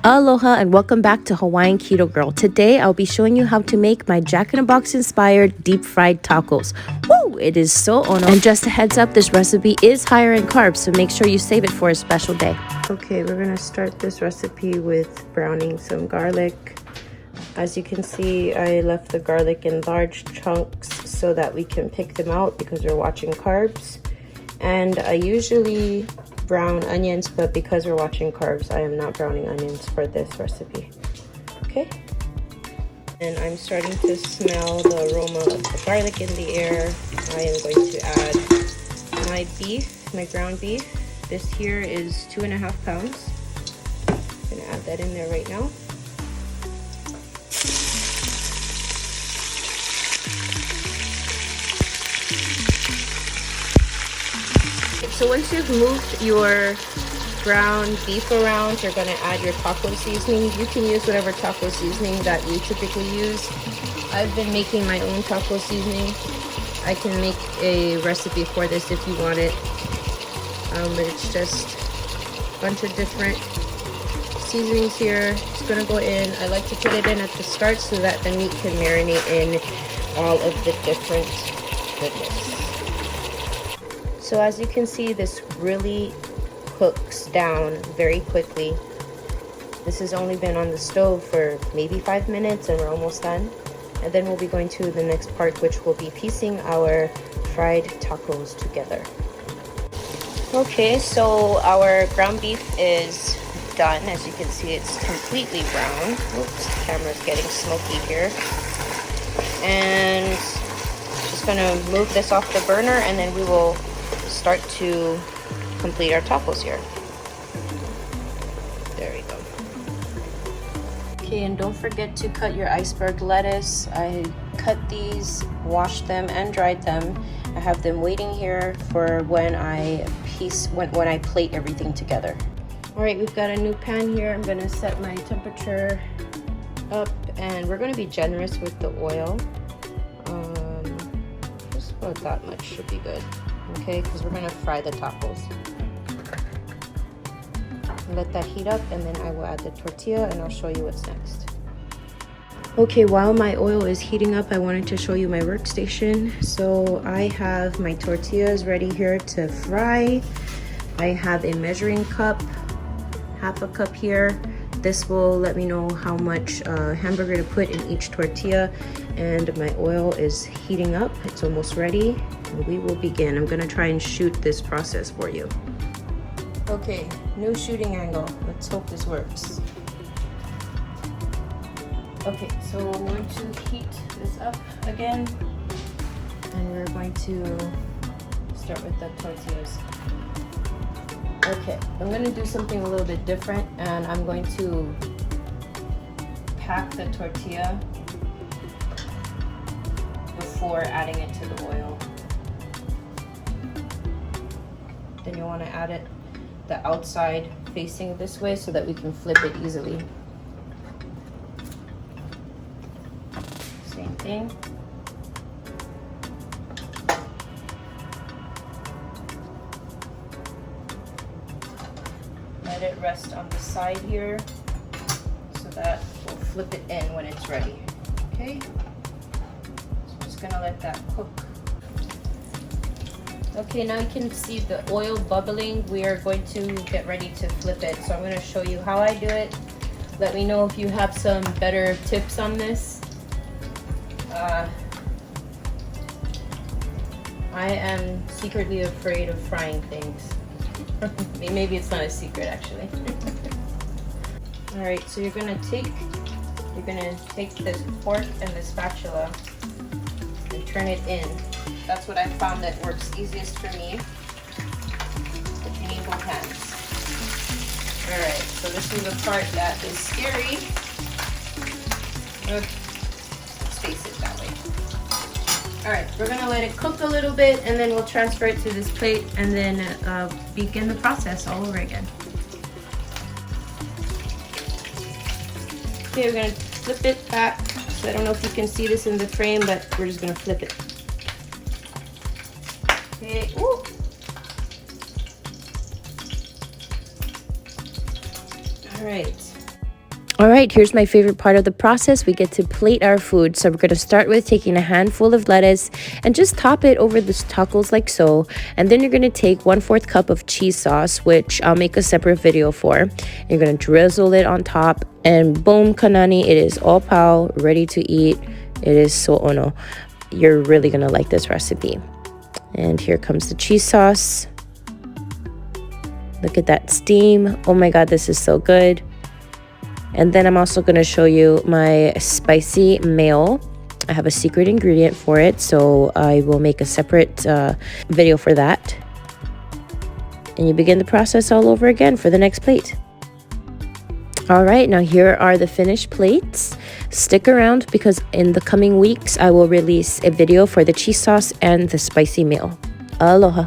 Aloha and welcome back to Hawaiian Keto Girl. Today I'll be showing you how to make my Jack in the Box inspired deep fried tacos. Woo! It is so ono. And just a heads up, this recipe is higher in carbs, so make sure you save it for a special day. Okay, we're gonna start this recipe with browning some garlic. As you can see, I left the garlic in large chunks so that we can pick them out because we're watching carbs. And I usually brown onions, but because we're watching carbs, I am not browning onions for this recipe. Okay, and I'm starting to smell the aroma of the garlic in the air. I am going to add my beef, my ground beef. This here is 2.5 pounds. I'm gonna add that in there right now. So once you've moved your ground beef around, you're going to add your taco seasoning. You can use whatever taco seasoning that you typically use. I've been making my own taco seasoning. I can make a recipe for this if you want it. But it's just a bunch of different seasonings here. It's going to go in. I like to put it in at the start so that the meat can marinate in all of the different goodness. So as you can see, this really cooks down very quickly. This has only been on the stove for maybe 5 minutes and we're almost done. And then we'll be going to the next part, which will be piecing our fried tacos together. Okay, so our ground beef is done. As you can see, it's completely brown. Oops, the camera's getting smoky here. And just gonna move this off the burner and then we will start to complete our tacos here. There we go. Okay, and don't forget to cut your iceberg lettuce. I cut these, washed them, and dried them. I have them waiting here for when I plate everything together. All right, we've got a new pan here. I'm gonna set my temperature up, and we're gonna be generous with the oil. Just about that much should be good. Okay, because we're gonna fry the tacos. Let that heat up and then I will add the tortilla and I'll show you what's next. Okay, while my oil is heating up, I wanted to show you my workstation. So I have my tortillas ready here to fry. I have a measuring cup, half a cup here. This will let me know how much hamburger to put in each tortilla. And my oil is heating up. It's almost ready. And we will begin. I'm gonna try and shoot this process for you. Okay, new shooting angle. Let's hope this works. Okay, so we're going to heat this up again. And we're going to start with the tortillas. Okay, I'm gonna do something a little bit different and I'm going to pack the tortilla before adding it to the oil. Then you want to add it the outside facing this way so that we can flip it easily. Same thing. Let it rest on the side here so that we'll flip it in when it's ready. Okay? So I'm just gonna let that cook. Okay, now you can see the oil bubbling. We are going to get ready to flip it. So I'm going to show you how I do it. Let me know if you have some better tips on this. I am secretly afraid of frying things. Maybe it's not a secret actually. All right, so you're going to take this fork and the spatula and turn it in. That's what I found that works easiest for me. But you need both hands. Alright, so this is the part that is scary. Let's face it that way. Alright, we're gonna let it cook a little bit and then we'll transfer it to this plate and then begin the process all over again. Okay, we're gonna flip it back. So I don't know if you can see this in the frame, but we're just gonna flip it. Okay, ooh. All right, All right, here's my favorite part of the process. We get to plate our food. So we're going to start with taking a handful of lettuce and just top it over the tacos like so. And then you're going to take 1/4 cup of cheese sauce, which I'll make a separate video for. You're going to drizzle it on top, and boom, kanani, it is all pau, ready to eat. It is so ono. You're really going to like this recipe. And here comes the cheese sauce. Look at that steam. Oh my God, this is so good. And then I'm also going to show you my spicy mayo. I have a secret ingredient for it, so I will make a separate video for that. And you begin the process all over again for the next plate. All right, now here are the finished plates. Stick around because in the coming weeks, I will release a video for the cheese sauce and the spicy mayo. Aloha.